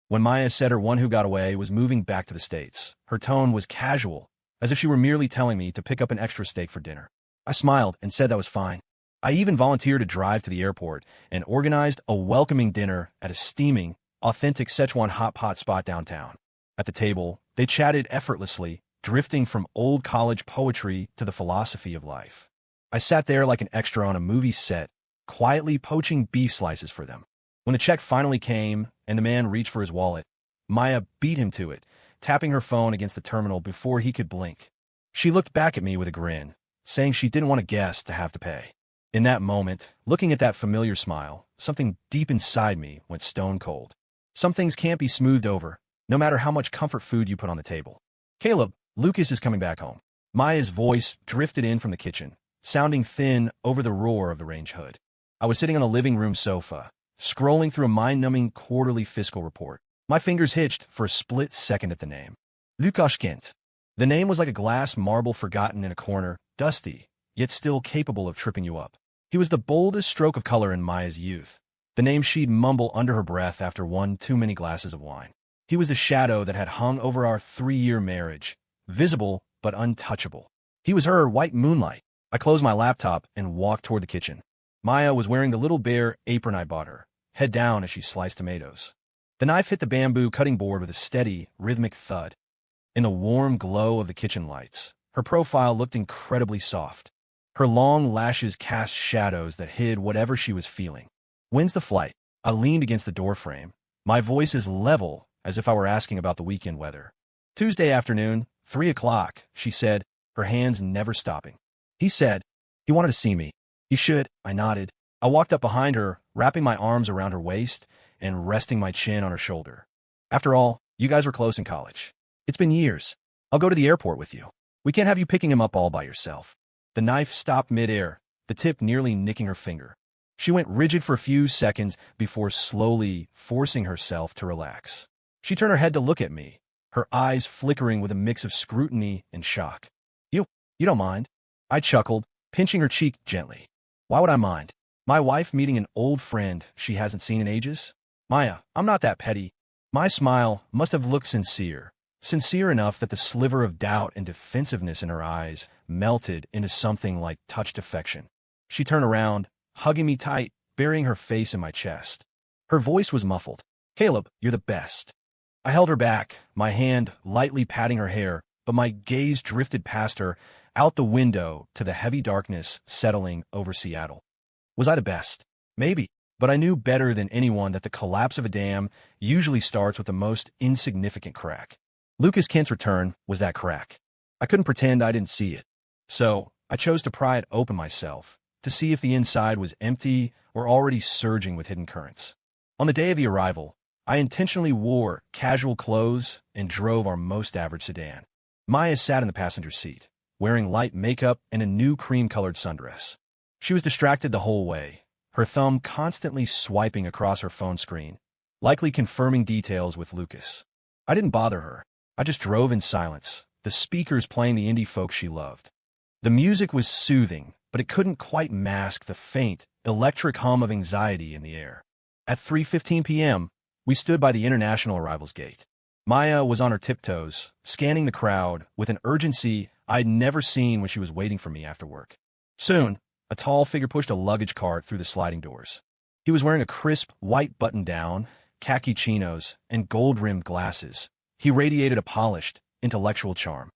When Maya said her one who got away was moving back to the States, her tone was casual, as if she were merely telling me to pick up an extra steak for dinner. I smiled and said that was fine. I even volunteered to drive to the airport and organized a welcoming dinner at a steaming, authentic Szechuan hot pot spot downtown. At the table, they chatted effortlessly, drifting from old college poetry to the philosophy of life. I sat there like an extra on a movie set, quietly poaching beef slices for them. When the check finally came and the man reached for his wallet, Maya beat him to it, tapping her phone against the terminal before he could blink. She looked back at me with a grin, saying she didn't want a guest to have to pay. In that moment, looking at that familiar smile, something deep inside me went stone cold. Some things can't be smoothed over, no matter how much comfort food you put on the table. Caleb, Lucas is coming back home. Maya's voice drifted in from the kitchen, sounding thin over the roar of the range hood. I was sitting on the living room sofa, scrolling through a mind-numbing quarterly fiscal report. My fingers hitched for a split second at the name. Lukasz Kent. The name was like a glass marble forgotten in a corner, dusty, yet still capable of tripping you up. He was the boldest stroke of color in Maya's youth, the name she'd mumble under her breath after one too many glasses of wine. He was the shadow that had hung over our 3-year marriage, visible but untouchable. He was her white moonlight. I closed my laptop and walked toward the kitchen. Maya was wearing the little bare apron I bought her, head down as she sliced tomatoes. The knife hit the bamboo cutting board with a steady, rhythmic thud. In the warm glow of the kitchen lights, her profile looked incredibly soft. Her long lashes cast shadows that hid whatever she was feeling. "When's the flight?" I leaned against the doorframe, my voice as level as if I were asking about the weekend weather. "Tuesday afternoon, 3 o'clock, she said, her hands never stopping. "He said he wanted to see me. He should," I nodded. I walked up behind her, wrapping my arms around her waist and resting my chin on her shoulder. "After all, you guys were close in college. It's been years. I'll go to the airport with you. We can't have you picking him up all by yourself." The knife stopped midair, the tip nearly nicking her finger. She went rigid for a few seconds before slowly forcing herself to relax. She turned her head to look at me, her eyes flickering with a mix of scrutiny and shock. You don't mind?" I chuckled, pinching her cheek gently. "Why would I mind? My wife meeting an old friend she hasn't seen in ages? Maya, I'm not that petty." My smile must have looked sincere enough that the sliver of doubt and defensiveness in her eyes melted into something like touched affection. She turned around, hugging me tight, burying her face in my chest. Her voice was muffled. "Caleb, you're the best." I held her back, my hand lightly patting her hair, but my gaze drifted past her, out the window to the heavy darkness settling over Seattle. Was I the best? Maybe, but I knew better than anyone that the collapse of a dam usually starts with the most insignificant crack. Lucas Kent's return was that crack. I couldn't pretend I didn't see it. So I chose to pry it open myself, to see if the inside was empty or already surging with hidden currents. On the day of the arrival, I intentionally wore casual clothes and drove our most average sedan. Maya sat in the passenger seat, wearing light makeup and a new cream-colored sundress. She was distracted the whole way, her thumb constantly swiping across her phone screen, likely confirming details with Lucas. I didn't bother her. I just drove in silence, the speakers playing the indie folk she loved. The music was soothing, but it couldn't quite mask the faint, electric hum of anxiety in the air. At 3:15 p.m., we stood by the international arrivals gate. Maya was on her tiptoes, scanning the crowd with an urgency I'd never seen when she was waiting for me after work. Soon, a tall figure pushed a luggage cart through the sliding doors. He was wearing a crisp white button-down, khaki chinos, and gold-rimmed glasses. He radiated a polished, intellectual charm.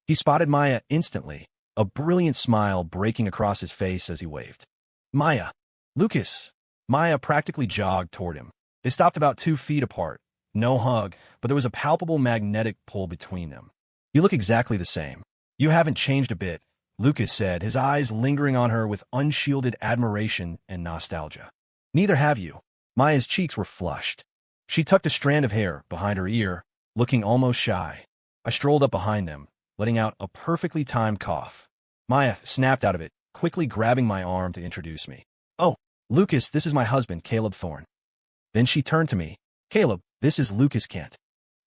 He spotted Maya instantly, a brilliant smile breaking across his face as he waved. "Maya." "Lucas." Maya practically jogged toward him. They stopped about 2 feet apart. No hug, but there was a palpable magnetic pull between them. "You look exactly the same. You haven't changed a bit," Lucas said, his eyes lingering on her with unshielded admiration and nostalgia. "Neither have you." Maya's cheeks were flushed. She tucked a strand of hair behind her ear, looking almost shy. I strolled up behind them, letting out a perfectly timed cough. Maya snapped out of it, quickly grabbing my arm to introduce me. "Oh, Lucas, this is my husband, Caleb Thorne." Then she turned to me. "Caleb, this is Lucas Kent."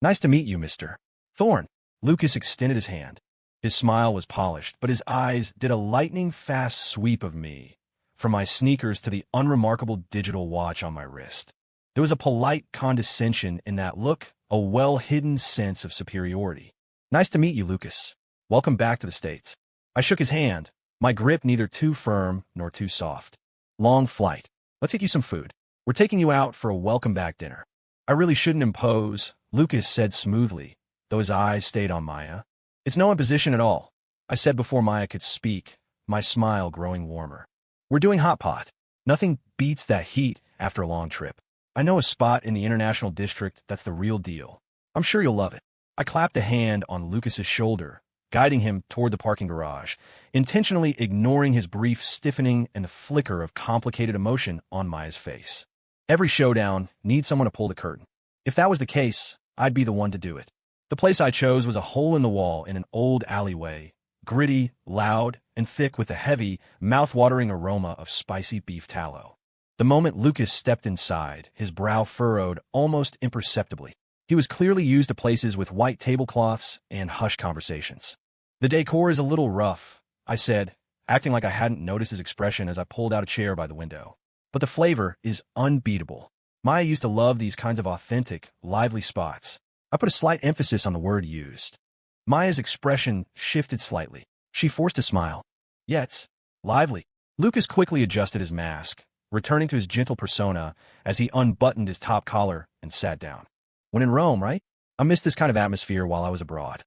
"Nice to meet you, Mr. Thorne." Lucas extended his hand. His smile was polished, but his eyes did a lightning-fast sweep of me, from my sneakers to the unremarkable digital watch on my wrist. There was a polite condescension in that look, a well-hidden sense of superiority. "Nice to meet you, Lucas. Welcome back to the States." I shook his hand, my grip neither too firm nor too soft. "Long flight. Let's get you some food. We're taking you out for a welcome-back dinner." "I really shouldn't impose," Lucas said smoothly, though his eyes stayed on Maya. "It's no imposition at all," I said before Maya could speak, my smile growing warmer. "We're doing hot pot. Nothing beats that heat after a long trip. I know a spot in the International District that's the real deal. I'm sure you'll love it." I clapped a hand on Lucas's shoulder, guiding him toward the parking garage, intentionally ignoring his brief stiffening and the flicker of complicated emotion on Maya's face. Every showdown needs someone to pull the curtain. If that was the case, I'd be the one to do it. The place I chose was a hole in the wall in an old alleyway, gritty, loud, and thick with a heavy, mouth-watering aroma of spicy beef tallow. The moment Lucas stepped inside, his brow furrowed almost imperceptibly. He was clearly used to places with white tablecloths and hushed conversations. "The decor is a little rough," I said, acting like I hadn't noticed his expression as I pulled out a chair by the window. "But the flavor is unbeatable." Maya used to love these kinds of authentic, lively spots. I put a slight emphasis on the word used. Maya's expression shifted slightly. She forced a smile. "Yeah, it's lively." Lucas quickly adjusted his mask, returning to his gentle persona as he unbuttoned his top collar and sat down. "When in Rome, right? I missed this kind of atmosphere while I was abroad."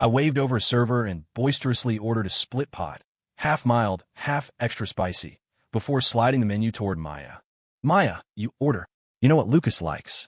I waved over a server and boisterously ordered a split pot, half mild, half extra spicy, before sliding the menu toward Maya. "Maya, you order. You know what Lucas likes."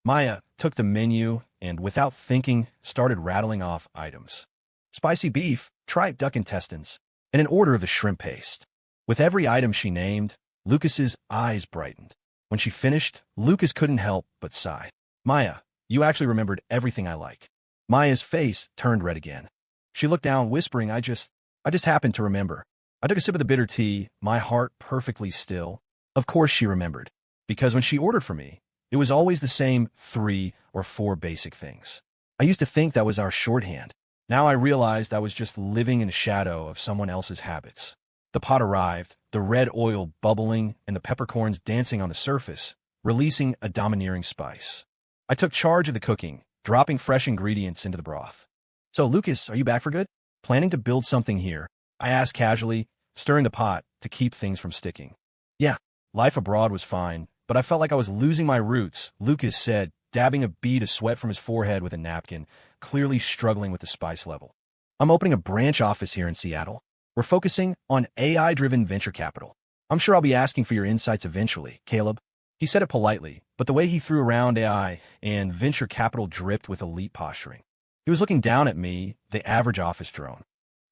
Maya took the menu and, without thinking, started rattling off items. "Spicy beef, tripe duck intestines, and an order of the shrimp paste." With every item she named, Lucas's eyes brightened. When she finished, Lucas couldn't help but sigh. "Maya, you actually remembered everything I like." Maya's face turned red again. She looked down, whispering, I just happened to remember." I took a sip of the bitter tea, my heart perfectly still. Of course she remembered, because when she ordered for me, it was always the same 3 or 4 basic things. I used to think that was our shorthand. Now I realized I was just living in the shadow of someone else's habits. The pot arrived, the red oil bubbling and the peppercorns dancing on the surface, releasing a domineering spice. I took charge of the cooking, dropping fresh ingredients into the broth. "So, Lucas, are you back for good? Planning to build something here?" I asked casually, stirring the pot to keep things from sticking. "Yeah, life abroad was fine, but I felt like I was losing my roots," Lucas said, dabbing a bead of sweat from his forehead with a napkin, clearly struggling with the spice level. "I'm opening a branch office here in Seattle. We're focusing on AI-driven venture capital. I'm sure I'll be asking for your insights eventually, Caleb." He said it politely, but the way he threw around AI and venture capital dripped with elite posturing. He was looking down at me, the average office drone.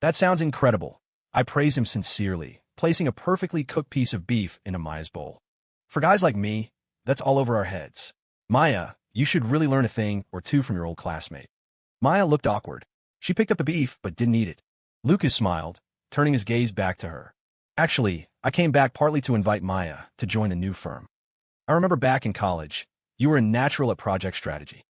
"That sounds incredible." I praised him sincerely, placing a perfectly cooked piece of beef into Maya's bowl. "For guys like me, that's all over our heads. Maya, you should really learn a thing or two from your old classmate." Maya looked awkward. She picked up the beef but didn't eat it. Lucas smiled, turning his gaze back to her. "Actually, I came back partly to invite Maya to join the new firm. I remember back in college, you were a natural at project strategy.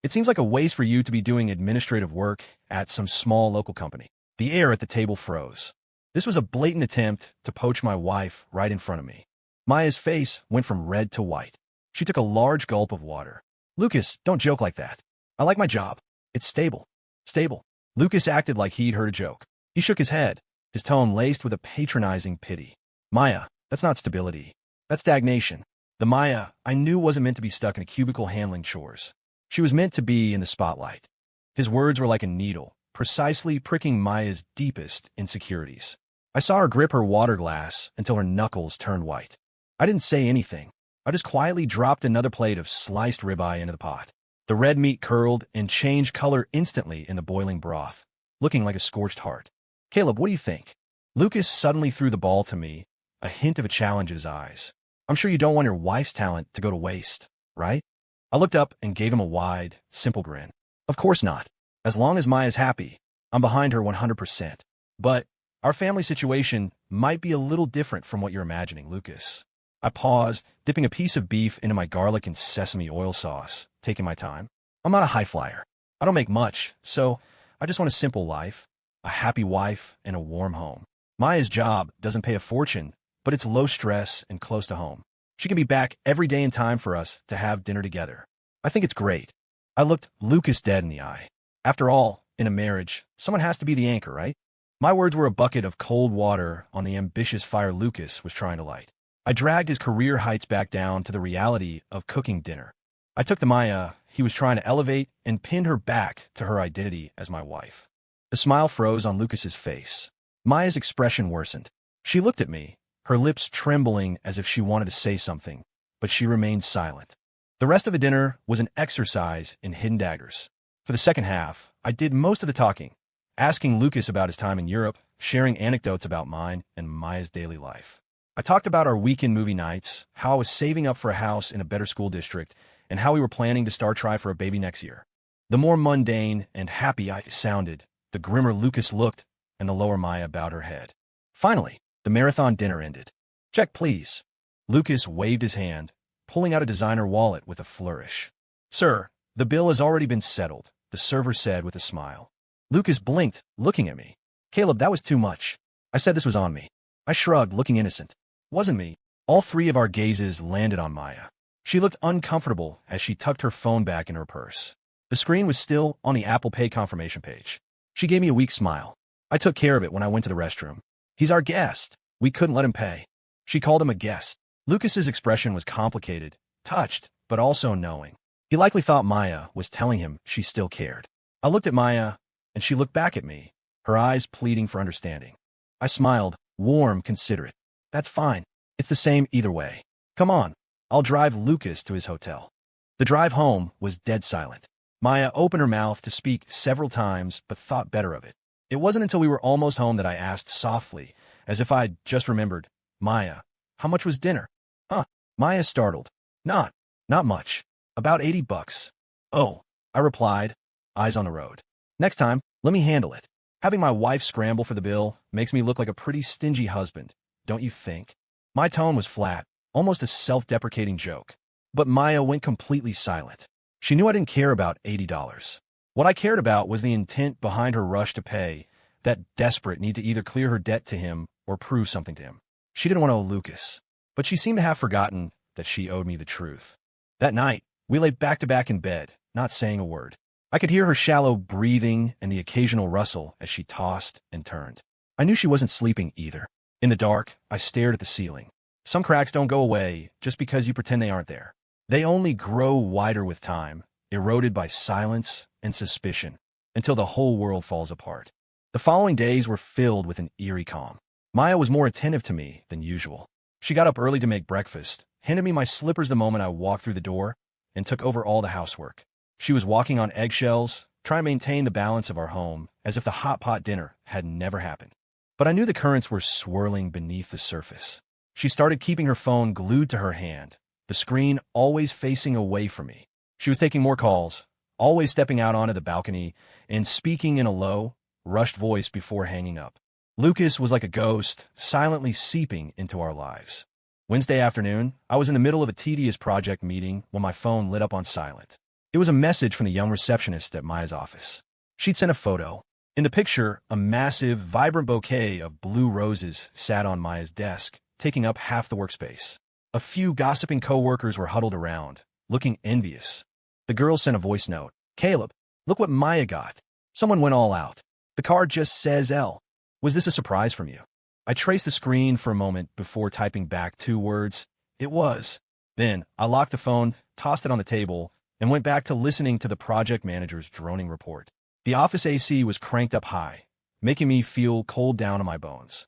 It seems like a waste for you to be doing administrative work at some small local company." The air at the table froze. This was a blatant attempt to poach my wife right in front of me. Maya's face went from red to white. She took a large gulp of water. "Lucas, don't joke like that. I like my job. It's stable." "Stable." Lucas acted like he'd heard a joke. He shook his head, his tone laced with a patronizing pity. "Maya, that's not stability. That's stagnation." The Maya I knew wasn't meant to be stuck in a cubicle handling chores. She was meant to be in the spotlight. His words were like a needle, precisely pricking Maya's deepest insecurities. I saw her grip her water glass until her knuckles turned white. I didn't say anything. I just quietly dropped another plate of sliced ribeye into the pot. The red meat curled and changed color instantly in the boiling broth, looking like a scorched heart. "Caleb, what do you think?" Lucas suddenly threw the ball to me, a hint of a challenge in his eyes. "I'm sure you don't want your wife's talent to go to waste, right?" I looked up and gave him a wide, simple grin. "Of course not. As long as Maya's happy, I'm behind her 100%. But our family situation might be a little different from what you're imagining, Lucas." I paused, dipping a piece of beef into my garlic and sesame oil sauce, taking my time. "I'm not a high flyer. I don't make much, so I just want a simple life, a happy wife, and a warm home. Maya's job doesn't pay a fortune, but it's low stress and close to home. She can be back every day in time for us to have dinner together. I think it's great. I looked Lucas dead in the eye. After all, in a marriage, someone has to be the anchor, right? My words were a bucket of cold water on the ambitious fire Lucas was trying to light. I dragged his career heights back down to the reality of cooking dinner. I took the Maya he was trying to elevate and pinned her back to her identity as my wife. The smile froze on Lucas's face. Maya's expression worsened. She looked at me, her lips trembling as if she wanted to say something, but she remained silent. The rest of the dinner was an exercise in hidden daggers. For the second half, I did most of the talking, asking Lucas about his time in Europe, sharing anecdotes about mine and Maya's daily life. I talked about our weekend movie nights, how I was saving up for a house in a better school district, and how we were planning to start try for a baby next year. The more mundane and happy I sounded, the grimmer Lucas looked, and the lower Maya bowed her head. Finally, the marathon dinner ended. "Check, please." Lucas waved his hand, pulling out a designer wallet with a flourish. "Sir, the bill has already been settled," the server said with a smile. Lucas blinked, looking at me. "Caleb, that was too much." I said this was on me. I shrugged, looking innocent. "Wasn't me." All three of our gazes landed on Maya. She looked uncomfortable as she tucked her phone back in her purse. The screen was still on the Apple Pay confirmation page. She gave me a weak smile. I took care of it when I went to the restroom. "He's our guest. We couldn't let him pay." She called him a guest. Lucas's expression was complicated, touched, but also knowing. He likely thought Maya was telling him she still cared. I looked at Maya, and she looked back at me, her eyes pleading for understanding. I smiled, warm, considerate. "That's fine. It's the same either way. Come on. I'll drive Lucas to his hotel." The drive home was dead silent. Maya opened her mouth to speak several times, but thought better of it. It wasn't until we were almost home that I asked softly, as if I'd just remembered, "Maya, how much was dinner?" "Huh?" Maya startled. Not much. About $80. "Oh," I replied, eyes on the road. "Next time, let me handle it. Having my wife scramble for the bill makes me look like a pretty stingy husband, don't you think?" My tone was flat, almost a self-deprecating joke. But Maya went completely silent. She knew I didn't care about $80. What I cared about was the intent behind her rush to pay, that desperate need to either clear her debt to him or prove something to him. She didn't want to owe Lucas, but she seemed to have forgotten that she owed me the truth. That night, we lay back-to-back in bed, not saying a word. I could hear her shallow breathing and the occasional rustle as she tossed and turned. I knew she wasn't sleeping either. In the dark, I stared at the ceiling. Some cracks don't go away just because you pretend they aren't there. They only grow wider with time, eroded by silence and suspicion, until the whole world falls apart. The following days were filled with an eerie calm. Maya was more attentive to me than usual. She got up early to make breakfast, handed me my slippers the moment I walked through the door, and took over all the housework. She was walking on eggshells, trying to maintain the balance of our home, as if the hot pot dinner had never happened. But I knew the currents were swirling beneath the surface. She started keeping her phone glued to her hand, the screen always facing away from me. She was taking more calls, always stepping out onto the balcony and speaking in a low, rushed voice before hanging up. Lucas was like a ghost, silently seeping into our lives. Wednesday afternoon, I was in the middle of a tedious project meeting when my phone lit up on silent. It was a message from the young receptionist at Maya's office. She'd sent a photo. In the picture, a massive, vibrant bouquet of blue roses sat on Maya's desk, taking up half the workspace. A few gossiping coworkers were huddled around, looking envious. The girl sent a voice note. "Caleb, look what Maya got." Someone went all out. "The card just says L. Was this a surprise from you?" I traced the screen for a moment before typing back 2 words. "It was." Then I locked the phone, tossed it on the table, and went back to listening to the project manager's droning report. The office AC was cranked up high, making me feel cold down in my bones.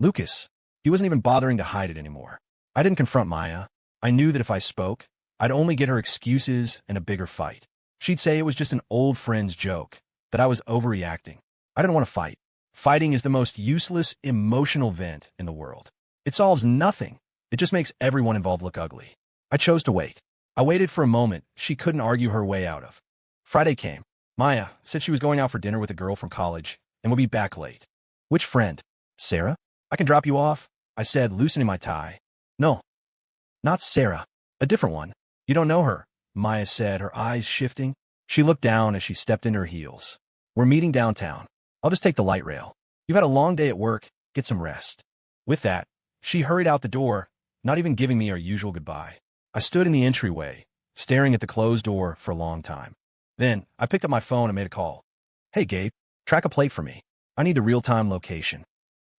Lucas. He wasn't even bothering to hide it anymore. I didn't confront Maya. I knew that if I spoke, I'd only get her excuses and a bigger fight. She'd say it was just an old friend's joke, that I was overreacting. I didn't want to fight. Fighting is the most useless emotional vent in the world. It solves nothing. It just makes everyone involved look ugly. I chose to wait. I waited for a moment she couldn't argue her way out of. Friday came. Maya said she was going out for dinner with a girl from college and would be back late. "Which friend? Sarah? I can drop you off," I said, loosening my tie. "No, not Sarah. A different one. You don't know her," Maya said, her eyes shifting. She looked down as she stepped into her heels. "We're meeting downtown. I'll just take the light rail. You've had a long day at work. Get some rest." With that, she hurried out the door, not even giving me our usual goodbye. I stood in the entryway, staring at the closed door for a long time. Then, I picked up my phone and made a call. "Hey, Gabe, track a plate for me. I need the real-time location."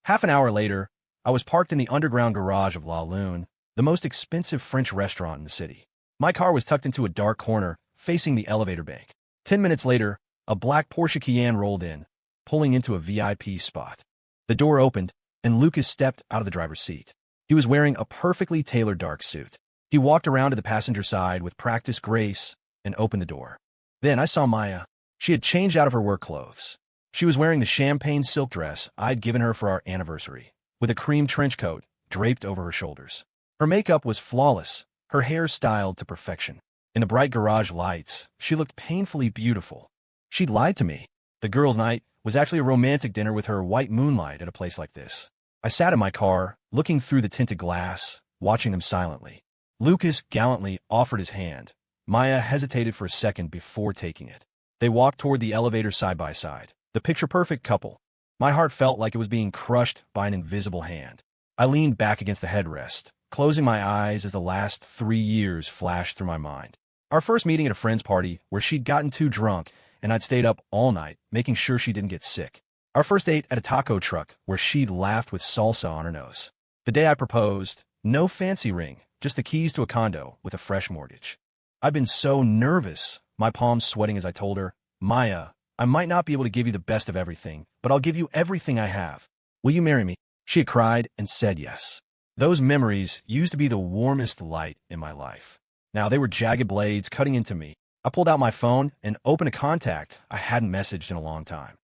Half an hour later, I was parked in the underground garage of La Lune, the most expensive French restaurant in the city. My car was tucked into a dark corner, facing the elevator bank. 10 minutes later, a black Porsche Cayenne rolled in, pulling into a VIP spot. The door opened, and Lucas stepped out of the driver's seat. He was wearing a perfectly tailored dark suit. He walked around to the passenger side with practiced grace and opened the door. Then I saw Maya. She had changed out of her work clothes. She was wearing the champagne silk dress I'd given her for our anniversary, with a cream trench coat draped over her shoulders. Her makeup was flawless, her hair styled to perfection. In the bright garage lights, she looked painfully beautiful. She'd lied to me. The girls' night was actually a romantic dinner with her white moonlight at a place like this. I sat in my car, looking through the tinted glass, watching them silently. Lucas gallantly offered his hand. Maya hesitated for a second before taking it. They walked toward the elevator side by side, the picture-perfect couple. My heart felt like it was being crushed by an invisible hand. I leaned back against the headrest, closing my eyes as the last 3 years flashed through my mind. Our first meeting at a friend's party where she'd gotten too drunk and I'd stayed up all night, making sure she didn't get sick. Our first date at a taco truck where she'd laughed with salsa on her nose. The day I proposed, no fancy ring, just the keys to a condo with a fresh mortgage. I'd been so nervous, my palms sweating as I told her, "Maya, I might not be able to give you the best of everything, but I'll give you everything I have. Will you marry me?" She had cried and said yes. Those memories used to be the warmest light in my life. Now they were jagged blades cutting into me. I pulled out my phone and opened a contact I hadn't messaged in a long time.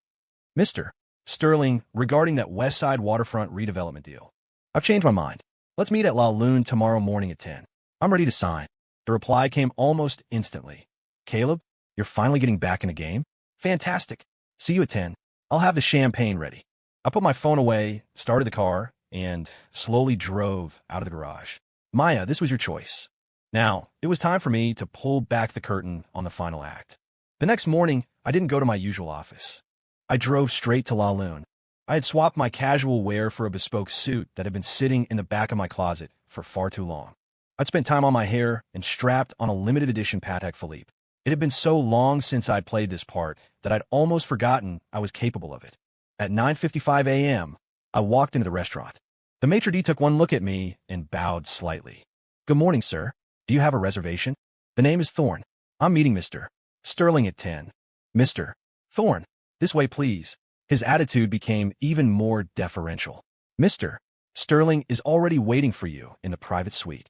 "Mr. Sterling, regarding that West Side waterfront redevelopment deal. I've changed my mind. Let's meet at La Lune tomorrow morning at 10. I'm ready to sign." The reply came almost instantly. "Caleb, you're finally getting back in the game? Fantastic. See you at 10. I'll have the champagne ready." I put my phone away, started the car, and slowly drove out of the garage. Maya, this was your choice. Now, it was time for me to pull back the curtain on the final act. The next morning, I didn't go to my usual office. I drove straight to La Lune. I had swapped my casual wear for a bespoke suit that had been sitting in the back of my closet for far too long. I'd spent time on my hair and strapped on a limited edition Patek Philippe. It had been so long since I'd played this part that I'd almost forgotten I was capable of it. At 9:55 a.m., I walked into the restaurant. The maitre d' took one look at me and bowed slightly. "Good morning, sir. Do you have a reservation? The name is Thorne. I'm meeting Mr. Sterling at 10. Mr. Thorne, this way, please." His attitude became even more deferential. "Mr. Sterling is already waiting for you in the private suite."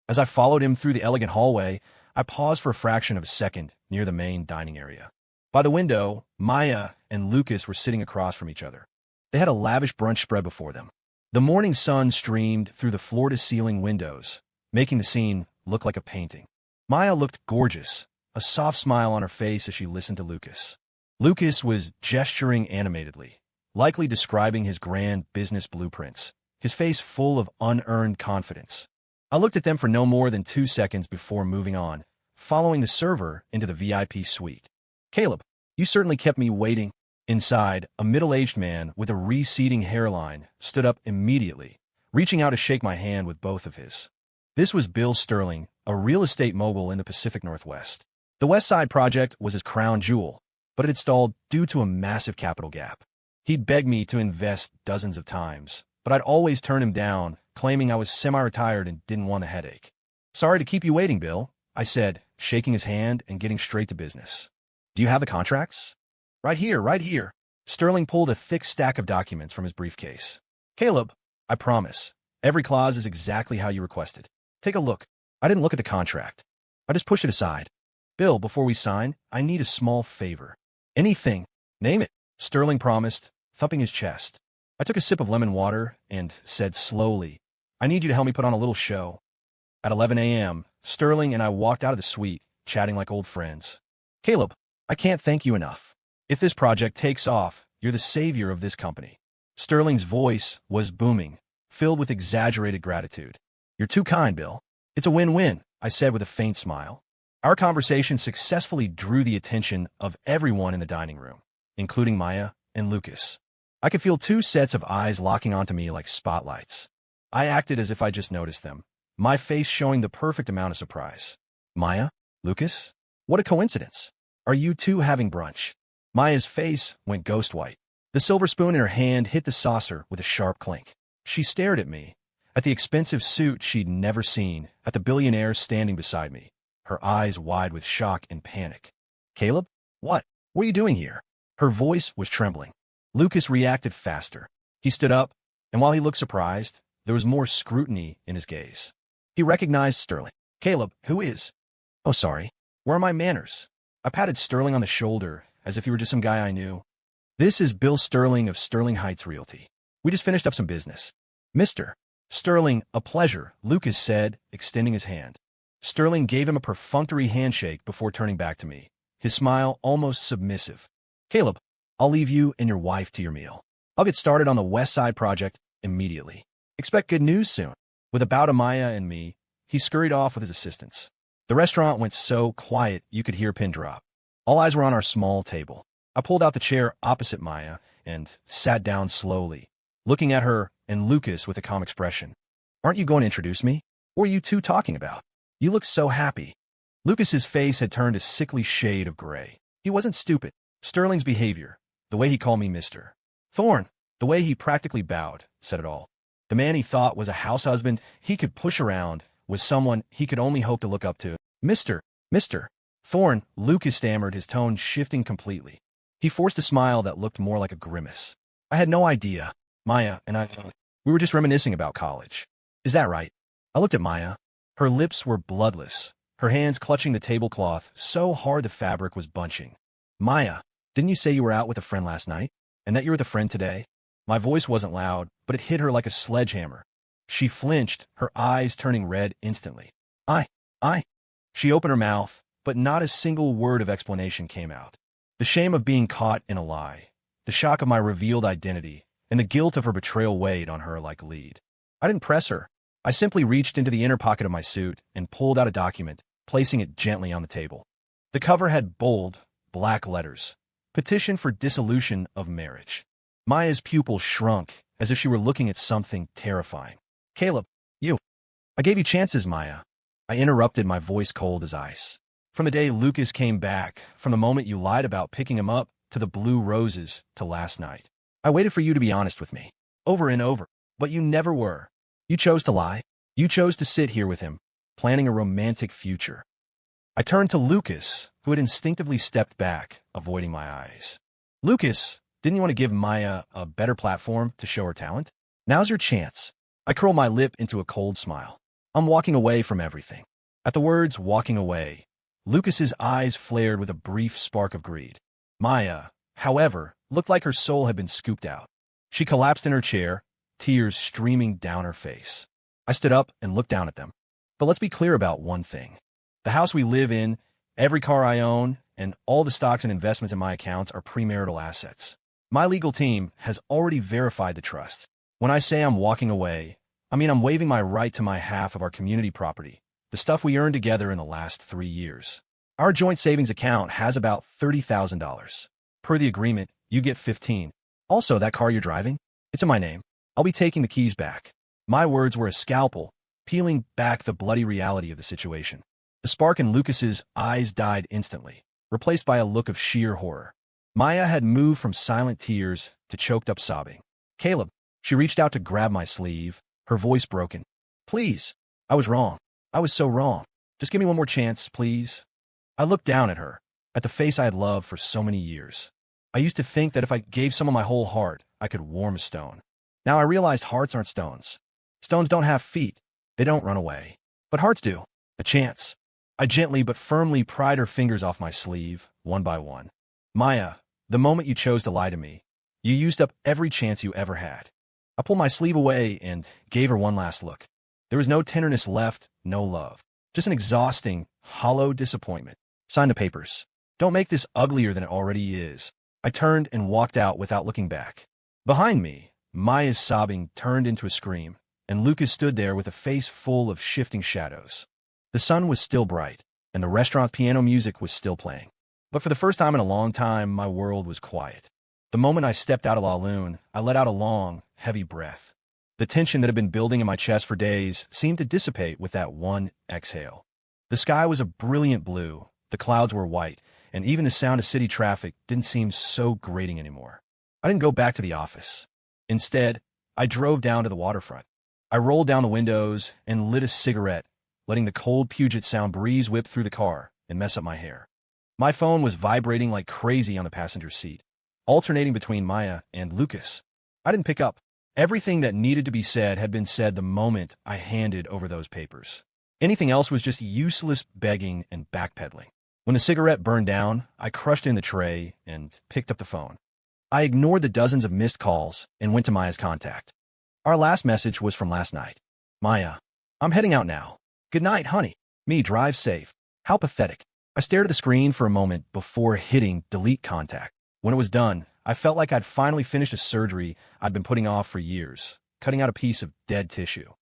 As I followed him through the elegant hallway, I paused for a fraction of a second near the main dining area. By the window, Maya and Lucas were sitting across from each other. They had a lavish brunch spread before them. The morning sun streamed through the floor-to-ceiling windows, making the scene look like a painting. Maya looked gorgeous, a soft smile on her face as she listened to Lucas. Lucas was gesturing animatedly, likely describing his grand business blueprints, his face full of unearned confidence. I looked at them for no more than 2 seconds before moving on, following the server into the VIP suite. "Caleb, you certainly kept me waiting." Inside, a middle-aged man with a receding hairline stood up immediately, reaching out to shake my hand with both of his. This was Bill Sterling, a real estate mogul in the Pacific Northwest. The West Side project was his crown jewel, but it had stalled due to a massive capital gap. He'd begged me to invest dozens of times, but I'd always turn him down, claiming I was semi-retired and didn't want a headache. "Sorry to keep you waiting, Bill," I said, shaking his hand and getting straight to business. "Do you have the contracts?" Right here, right here." Sterling pulled a thick stack of documents from his briefcase. "Caleb, I promise, every clause is exactly how you requested. Take a look." I didn't look at the contract. I just pushed it aside. "Bill, before we sign, I need a small favor." "Anything. Name it," Sterling promised, thumping his chest. I took a sip of lemon water and said slowly, "I need you to help me put on a little show." At 11 a.m., Sterling and I walked out of the suite, chatting like old friends. "Caleb, I can't thank you enough. If this project takes off, you're the savior of this company." Sterling's voice was booming, filled with exaggerated gratitude. "You're too kind, Bill. It's a win-win," I said with a faint smile. Our conversation successfully drew the attention of everyone in the dining room, including Maya and Lucas. I could feel 2 sets of eyes locking onto me like spotlights. I acted as if I just noticed them, my face showing the perfect amount of surprise. Maya? Lucas? What a coincidence. Are you two having brunch? Maya's face went ghost white. The silver spoon in her hand hit the saucer with a sharp clink. She stared at me, at the expensive suit she'd never seen, at the billionaire standing beside me, her eyes wide with shock and panic. Caleb? What? What are you doing here? Her voice was trembling. Lucas reacted faster. He stood up, and while he looked surprised, there was more scrutiny in his gaze. He recognized Sterling. Caleb, who is? Oh, sorry. Where are my manners? I patted Sterling on the shoulder, as if he were just some guy I knew. This is Bill Sterling of Sterling Heights Realty. We just finished up some business. Mr. Sterling, a pleasure, Lucas said, extending his hand. Sterling gave him a perfunctory handshake before turning back to me, his smile almost submissive. Caleb, I'll leave you and your wife to your meal. I'll get started on the West Side project immediately. Expect good news soon. With a bow to Maya and me, he scurried off with his assistants. The restaurant went so quiet you could hear a pin drop. All eyes were on our small table. I pulled out the chair opposite Maya and sat down slowly, looking at her and Lucas with a calm expression. Aren't you going to introduce me? What are you two talking about? You look so happy. Lucas's face had turned a sickly shade of gray. He wasn't stupid. Sterling's behavior, the way he called me Mr. Thorne, the way he practically bowed, said it all. The man he thought was a house husband he could push around was someone he could only hope to look up to. Mr. Thorne, Lucas stammered, his tone shifting completely. He forced a smile that looked more like a grimace. I had no idea. Maya and we were just reminiscing about college. Is that right? I looked at Maya. Her lips were bloodless, her hands clutching the tablecloth so hard the fabric was bunching. Maya, didn't you say you were out with a friend last night? And that you were with a friend today? My voice wasn't loud, but it hit her like a sledgehammer. She flinched, her eyes turning red instantly. I. She opened her mouth, but not a single word of explanation came out. The shame of being caught in a lie, the shock of my revealed identity, and the guilt of her betrayal weighed on her like lead. I didn't press her. I simply reached into the inner pocket of my suit and pulled out a document, placing it gently on the table. The cover had bold, black letters. Petition for dissolution of marriage. Maya's pupil shrunk, as if she were looking at something terrifying. Caleb, you. I gave you chances, Maya. I interrupted, my voice cold as ice. From the day Lucas came back, from the moment you lied about picking him up, to the blue roses, to last night. I waited for you to be honest with me. Over and over. But you never were. You chose to lie. You chose to sit here with him, planning a romantic future. I turned to Lucas, who had instinctively stepped back, avoiding my eyes. Lucas, didn't you want to give Maya a better platform to show her talent? Now's your chance. I curled my lip into a cold smile. I'm walking away from everything. At the words walking away, Lucas's eyes flared with a brief spark of greed. Maya, however, looked like her soul had been scooped out. She collapsed in her chair, tears streaming down her face. I stood up and looked down at them. But let's be clear about one thing. The house we live in, every car I own, and all the stocks and investments in my accounts are premarital assets. My legal team has already verified the trust. When I say I'm walking away, I mean I'm waiving my right to my half of our community property, the stuff we earned together in the last 3 years. Our joint savings account has about $30,000. Per the agreement, you get 15. Also, that car you're driving, it's in my name. I'll be taking the keys back. My words were a scalpel, peeling back the bloody reality of the situation. The spark in Lucas's eyes died instantly, replaced by a look of sheer horror. Maya had moved from silent tears to choked-up sobbing. Caleb, she reached out to grab my sleeve, her voice broken. Please, I was wrong. I was so wrong. Just give me one more chance, please. I looked down at her, at the face I had loved for so many years. I used to think that if I gave someone my whole heart, I could warm a stone. Now I realized hearts aren't stones. Stones don't have feet. They don't run away. But hearts do. A chance. I gently but firmly pried her fingers off my sleeve, one by one. Maya, the moment you chose to lie to me, you used up every chance you ever had. I pulled my sleeve away and gave her one last look. There was no tenderness left, no love. Just an exhausting, hollow disappointment. Sign the papers. Don't make this uglier than it already is. I turned and walked out without looking back. Behind me, Maya's sobbing turned into a scream, and Lucas stood there with a face full of shifting shadows. The sun was still bright, and the restaurant's piano music was still playing. But for the first time in a long time, my world was quiet. The moment I stepped out of La Lune, I let out a long, heavy breath. The tension that had been building in my chest for days seemed to dissipate with that one exhale. The sky was a brilliant blue, the clouds were white, and even the sound of city traffic didn't seem so grating anymore. I didn't go back to the office. Instead, I drove down to the waterfront. I rolled down the windows and lit a cigarette, letting the cold Puget Sound breeze whip through the car and mess up my hair. My phone was vibrating like crazy on the passenger seat, alternating between Maya and Lucas. I didn't pick up. Everything that needed to be said had been said the moment I handed over those papers. Anything else was just useless begging and backpedaling. When the cigarette burned down, I crushed in the tray and picked up the phone. I ignored the dozens of missed calls and went to Maya's contact. Our last message was from last night. Maya, I'm heading out now. Good night, honey. Me, drive safe. How pathetic. I stared at the screen for a moment before hitting delete contact. When it was done, I felt like I'd finally finished a surgery I'd been putting off for years, cutting out a piece of dead tissue.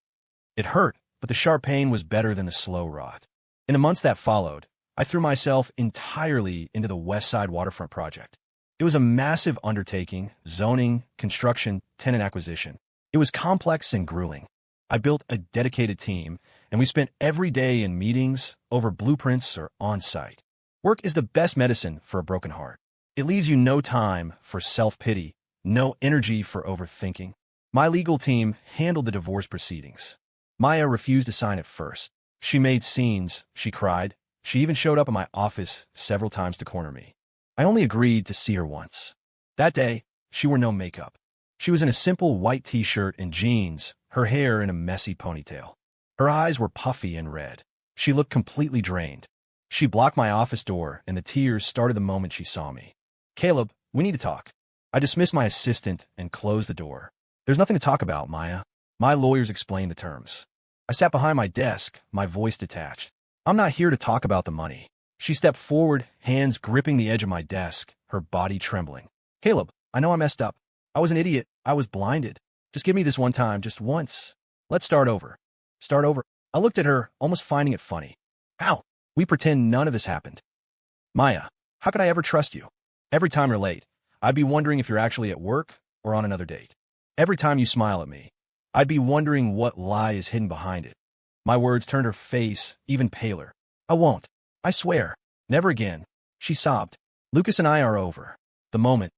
It hurt, but the sharp pain was better than the slow rot. In the months that followed, I threw myself entirely into the West Side Waterfront project. It was a massive undertaking: zoning, construction, tenant acquisition. It was complex and grueling. I built a dedicated team, and we spent every day in meetings, over blueprints, or on-site. Work is the best medicine for a broken heart. It leaves you no time for self-pity, no energy for overthinking. My legal team handled the divorce proceedings. Maya refused to sign at first. She made scenes, she cried. She even showed up at my office several times to corner me. I only agreed to see her once. That day, she wore no makeup. She was in a simple white t-shirt and jeans, her hair in a messy ponytail. Her eyes were puffy and red. She looked completely drained. She blocked my office door, and the tears started the moment she saw me. Caleb, we need to talk. I dismissed my assistant and closed the door. There's nothing to talk about, Maya. My lawyers explained the terms. I sat behind my desk, my voice detached. I'm not here to talk about the money. She stepped forward, hands gripping the edge of my desk, her body trembling. Caleb, I know I messed up. I was an idiot. I was blinded. Just give me this one time, just once. Let's start over. Start over. I looked at her, almost finding it funny. How? We pretend none of this happened. Maya, how could I ever trust you? Every time you're late, I'd be wondering if you're actually at work or on another date. Every time you smile at me, I'd be wondering what lie is hidden behind it. My words turned her face even paler. I won't. I swear. Never again. She sobbed. Lucas and I are over. The moment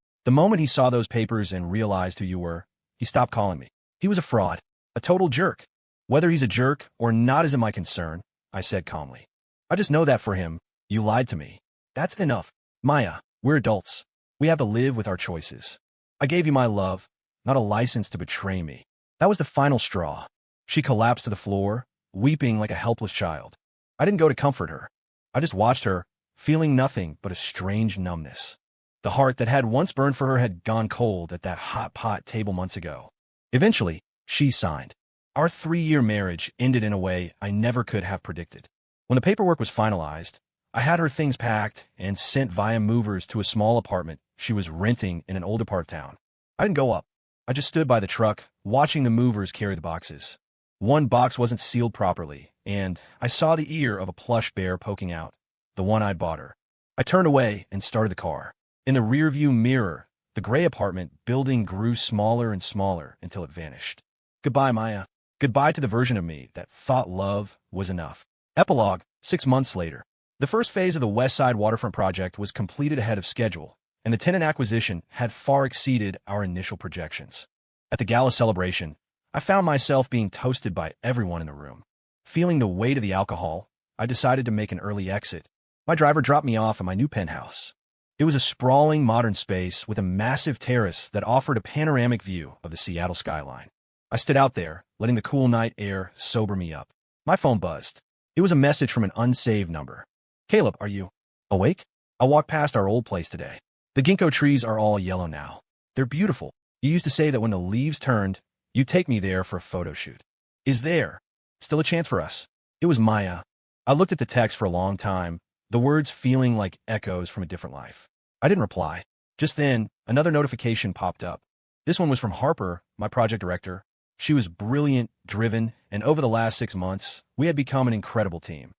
he saw those papers and realized who you were, he stopped calling me. He was a fraud. A total jerk. Whether he's a jerk or not isn't my concern, I said calmly. I just know that for him, you lied to me. That's enough. Maya, we're adults. We have to live with our choices. I gave you my love, not a license to betray me. That was the final straw. She collapsed to the floor, weeping like a helpless child. I didn't go to comfort her. I just watched her, feeling nothing but a strange numbness. The heart that had once burned for her had gone cold at that hot pot table months ago. Eventually, she signed. Our 3-year marriage ended in a way I never could have predicted. When the paperwork was finalized, I had her things packed and sent via movers to a small apartment she was renting in an older part of town. I didn't go up. I just stood by the truck, watching the movers carry the boxes. One box wasn't sealed properly, and I saw the ear of a plush bear poking out, the one I'd bought her. I turned away and started the car. In the rearview mirror, the gray apartment building grew smaller and smaller until it vanished. Goodbye, Maya. Goodbye to the version of me that thought love was enough. Epilogue, 6 months later. The first phase of the West Side Waterfront project was completed ahead of schedule, and the tenant acquisition had far exceeded our initial projections. At the gala celebration, I found myself being toasted by everyone in the room. Feeling the weight of the alcohol, I decided to make an early exit. My driver dropped me off at my new penthouse. It was a sprawling modern space with a massive terrace that offered a panoramic view of the Seattle skyline. I stood out there, letting the cool night air sober me up. My phone buzzed. It was a message from an unsaved number. Caleb, are you awake? I walked past our old place today. The ginkgo trees are all yellow now. They're beautiful. You used to say that when the leaves turned, you'd take me there for a photo shoot. Is there still a chance for us? It was Maya. I looked at the text for a long time, the words feeling like echoes from a different life. I didn't reply. Just then, another notification popped up. This one was from Harper, my project director. She was brilliant, driven, and over the last 6 months, we had become an incredible team.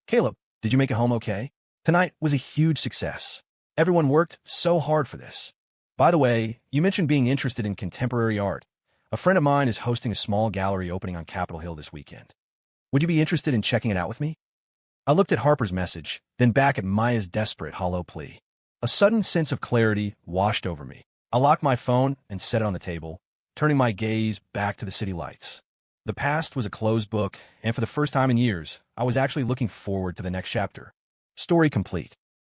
Caleb, did you make it home okay? Tonight was a huge success. Everyone worked so hard for this. By the way, you mentioned being interested in contemporary art. A friend of mine is hosting a small gallery opening on Capitol Hill this weekend. Would you be interested in checking it out with me? I looked at Harper's message, then back at Maya's desperate, hollow plea. A sudden sense of clarity washed over me. I locked my phone and set it on the table, turning my gaze back to the city lights. The past was a closed book, and for the first time in years, I was actually looking forward to the next chapter. Story complete.